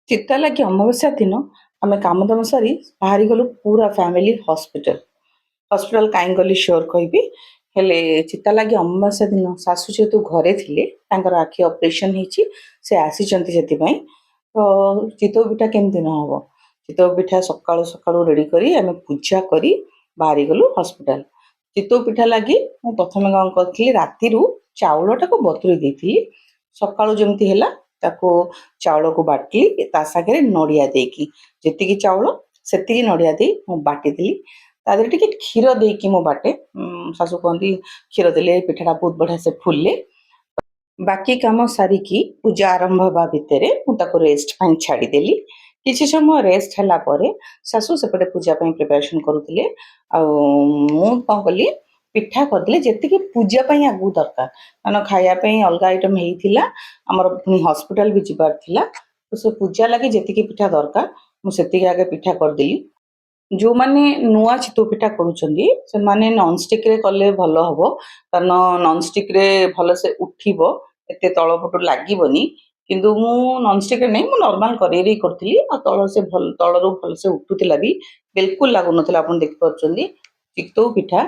ଚିତା ଲାଗି ଅମାବାସ୍ୟା ଦିନ ଆମେ କାମଦାମ ସାରି ବାହାରିଗଲୁ ପୁରା ଫ୍ୟାମିଲି ହସ୍ପିଟାଲ। ହସ୍ପିଟାଲ କାହିଁ ଗଲି ସିଓର କହିବି। ହେଲେ ଚିତା ଲାଗି ଅମାବାସ୍ୟା ଦିନ ଶାଶୁ ଯେହେତୁ ଘରେ ଥିଲେ, ତାଙ୍କର ଆଖି ଅପରେସନ୍ ହେଇଛି, ସେ ଆସିଛନ୍ତି ସେଥିପାଇଁ। ତ ଚିତଉ ପିଠା କେମିତି ନ ହେବ? ଚିତଉ ପିଠା ସକାଳୁ ସକାଳୁ ରେଡ଼ି କରି ଆମେ ପୂଜା କରି ବାହାରିଗଲୁ ହସ୍ପିଟାଲ। ଚିତଉ ପିଠା ଲାଗି ମୁଁ ପ୍ରଥମେ କ'ଣ କରିଥିଲି, ରାତିରୁ ଚାଉଳଟାକୁ ବତୁରେଇ ଦେଇଥିଲି। ସକାଳୁ ଯେମିତି ହେଲା ତାକୁ ଚାଉଳକୁ ବାଟିଲି, ତା ସାଙ୍ଗରେ ନଡ଼ିଆ ଦେଇକି, ଯେତିକି ଚାଉଳ ସେତିକି ନଡ଼ିଆ ଦେଇ ମୁଁ ବାଟିଦେଲି। ତା ଦେହରେ ଟିକେ କ୍ଷୀର ଦେଇକି ମୁଁ ବାଟେ। ଶାଶୁ କହନ୍ତି କ୍ଷୀର ଦେଲେ ପିଠାଟା ବହୁତ ବଢ଼ିଆ ସେ ଫୁଲେ। ବାକି କାମ ସାରିକି ପୂଜା ଆରମ୍ଭ ହେବା ଭିତରେ ମୁଁ ତାକୁ ରେଷ୍ଟ ପାଇଁ ଛାଡ଼ିଦେଲି। କିଛି ସମୟ ରେଷ୍ଟ ହେଲା ପରେ ଶାଶୁ ସେପଟେ ପୂଜା ପାଇଁ ପ୍ରିପାରେସନ୍ କରୁଥିଲେ, ଆଉ ମୁଁ କ'ଣ କଲି, ପିଠା କରିଦେଲି ଯେତିକି ପୂଜା ପାଇଁ ଆଗକୁ ଦରକାର। କାରଣ ଖାଇବା ପାଇଁ ଅଲଗା ଆଇଟମ୍ ହେଇଥିଲା, ଆମର ପୁଣି ହସ୍ପିଟାଲ ବି ଯିବାର ଥିଲା। ତ ସେ ପୂଜା ଲାଗି ଯେତିକି ପିଠା ଦରକାର ମୁଁ ସେତିକି ଆଗେ ପିଠା କରିଦେଲି। ଯେଉଁମାନେ ନୂଆ ଚିତଉ ପିଠା କରୁଛନ୍ତି ସେମାନେ ନନଷ୍ଟିକ୍ରେ କଲେ ଭଲ ହେବ, କାରଣ ନନଷ୍ଟିକ୍ରେ ଭଲସେ ଉଠିବ, ଏତେ ତଳ ପଟୁ ଲାଗିବନି। କିନ୍ତୁ ମୁଁ ନନଷ୍ଟିକ୍ରେ ନାହିଁ, ମୁଁ ନର୍ମାଲ କରେଇରେ କରିଥିଲି, ଆଉ ତଳରୁ ଭଲସେ ଉଠୁଥିଲା ବି, ବିଲକୁଲ ଲାଗୁନଥିଲା। ଆପଣ ଦେଖିପାରୁଛନ୍ତି ଚିତଉ ପିଠା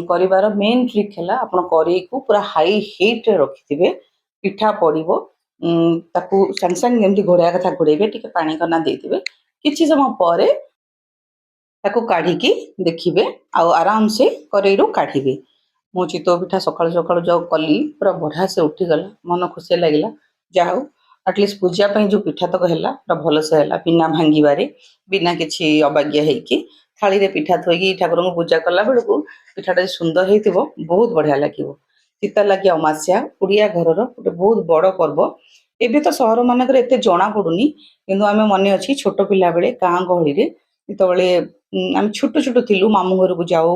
କରିବାର ମେନ୍ ଟ୍ରିକ୍ ହେଲା ଆପଣ କରେଇକୁ ପୁରା ହାଇ ହିଟ୍ରେ ରଖିଥିବେ। ପିଠା ପଡ଼ିବ, ତାକୁ ସାଙ୍ଗେ ସାଙ୍ଗେ ଯେମିତି ଘୋଡ଼ାଇବା କଥା ଘୋଡ଼େଇବେ, ଟିକେ ପାଣି କନା ଦେଇଥିବେ। କିଛି ସମୟ ପରେ ତାକୁ କାଢ଼ିକି ଦେଖିବେ, ଆଉ ଆରାମସେ କରେଇରୁ କାଢ଼ିବେ। ମୁଁ ଚିତଉ ପିଠା ସକାଳୁ ସକାଳୁ ଯେଉଁ କଲି, ପୁରା ବଢ଼ିଆ ସେ ଉଠିଗଲା, ମନ ଖୁସି ଲାଗିଲା। ଯାହା ହଉ ଆଟଲିଷ୍ଟ ପୂଜା ପାଇଁ ଯେଉଁ ପିଠା ତକ ହେଲା ପୁରା ଭଲସେ ହେଲା, ବିନା ଭାଙ୍ଗିବାରେ, ବିନା କିଛି ଅବାଗିଆ ହେଇକି। ଥାଳିରେ ପିଠା ଥୋଇକି ଠାକୁରଙ୍କୁ ପୂଜା କଲା ବେଳକୁ ପିଠାଟା ସୁନ୍ଦର ହେଇଥିବ, ବହୁତ ବଢ଼ିଆ ଲାଗିବ। ଚିତା ଲାଗି ଅମାବାସ୍ୟା ଓଡ଼ିଆ ଘରର ଗୋଟେ ବହୁତ ବଡ଼ ପର୍ବ। ଏବେ ତ ସହରମାନଙ୍କରେ ଏତେ ଜଣାପଡ଼ୁନି, କିନ୍ତୁ ଆମେ ମନେ ଅଛି ଛୋଟ ପିଲାବେଳେ ଗାଁ ଗହଳିରେ ଯେତେବେଳେ ଆମେ ଛୋଟ ଛୋଟ ଥିଲୁ, ମାମୁଁ ଘରକୁ ଯାଉ,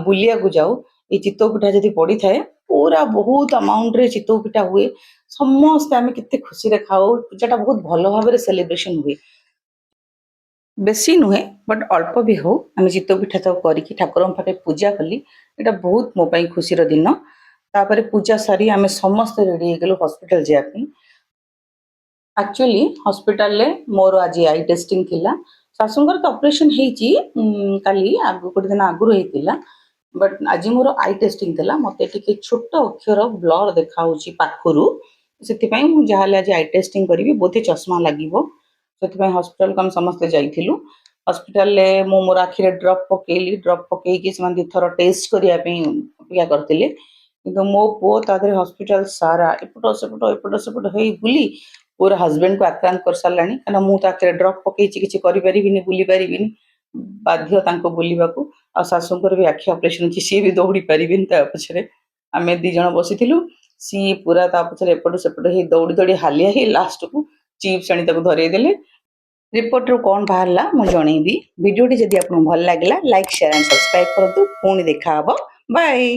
ବୁଲିବାକୁ ଯାଉ, ଏଇ ଚିତଉ ପିଠା ଯଦି ପଡ଼ିଥାଏ, ପୁରା ବହୁତ ଆମାଉଣ୍ଟରେ ଚିତଉ ପିଠା ହୁଏ। ସମସ୍ତେ ଆମେ କେତେ ଖୁସିରେ ଖାଉ। ପୂଜାଟା ବହୁତ ଭଲ ଭାବରେ ସେଲିବ୍ରେସନ୍ ହୁଏ। ବେଶୀ ନୁହେଁ, ବଟ୍ ଅଳ୍ପ ବି ହଉ, ଆମେ ଚିତଉ ପିଠା ତ କରିକି ଠାକୁରଙ୍କ ପାଖରେ ପୂଜା କଲି। ଏଇଟା ବହୁତ ମୋ ପାଇଁ ଖୁସିର ଦିନ। ତାପରେ ପୂଜା ସାରି ଆମେ ସମସ୍ତେ ରେଡ଼ି ହେଇଗଲୁ ହସ୍ପିଟାଲ ଯିବା ପାଇଁ। ଆକ୍ଚୁଆଲି ହସ୍ପିଟାଲରେ ମୋର ଆଜି ଆଇ ଟେଷ୍ଟିଂ ଥିଲା। ଶାଶୁଙ୍କର ତ ଅପରେସନ୍ ହେଇଛି କାଲି, ଗୋଟେ ଦିନ ଆଗରୁ ହେଇଥିଲା, ବଟ୍ ଆଜି ମୋର ଆଇ ଟେଷ୍ଟିଂ ଥିଲା। ମୋତେ ଟିକେ ଛୋଟ ଅକ୍ଷର ବ୍ଲର୍ ଦେଖାହେଉଛି ପାଖରୁ, ସେଥିପାଇଁ ମୁଁ ଯାହାହେଲେ ଆଜି ଆଇ ଟେଷ୍ଟିଂ କରିବି, ବୋଧେ ଚଷମା ଲାଗିବ। ସେଥିପାଇଁ ହସ୍ପିଟାଲକୁ ଆମେ ସମସ୍ତେ ଯାଇଥିଲୁ। ହସ୍ପିଟାଲରେ ମୁଁ ମୋର ଆଖିରେ ଡ୍ରପ୍ ପକେଇଲି। ଡ୍ରପ୍ ପକେଇକି ସେମାନେ ଦୁଇଥର ଟେଷ୍ଟ କରିବା ପାଇଁ ଅପେକ୍ଷା କରିଥିଲେ। କିନ୍ତୁ ମୋ ପୁଅ ତା ଦେହରେ ହସ୍ପିଟାଲ ସାରା ଏପଟ ସେପଟ ହେଇ ବୁଲି ପୁରା ହଜବେଣ୍ଡକୁ ଆକ୍ରାନ୍ତ କରିସାରିଲାଣି। କାରଣ ମୁଁ ତା ଆଖିରେ ଡ୍ରପ୍ ପକେଇଛି, କିଛି କରିପାରିବିନି, ବୁଲି ପାରିବିନି, ବାଧ୍ୟ ତାଙ୍କୁ ବୁଲିବାକୁ। ଆଉ ଶାଶୁଙ୍କର ବି ଆଖି ଅପରେସନ୍ ହେଇଛି, ସିଏ ବି ଦୌଡ଼ି ପାରିବେନି ତା ପଛରେ। ଆମେ 2 ଜଣ ବସିଥିଲୁ, ସିଏ ପୁରା ତା ପଛରେ ଏପଟ ସେପଟ ହେଇ ଦୌଡ଼ି ଦୌଡ଼ି ହାଲିଆ ହେଇ ଲାଷ୍ଟକୁ ଚିପ୍ସ ଆଣି ତାକୁ ଧରେଇ ଦେଲେ। ରିପୋର୍ଟରୁ କ'ଣ ବାହାରିଲା ମୁଁ ଜଣେଇବି। ଭିଡ଼ିଓଟି ଯଦି ଆପଣଙ୍କୁ ଭଲ ଲାଗିଲା, ଲାଇକ୍, ସେୟାର ଆଣ୍ଡ ସବସ୍କ୍ରାଇବ୍ କରନ୍ତୁ। ପୁଣି ଦେଖା ହେବ। ବାଏ।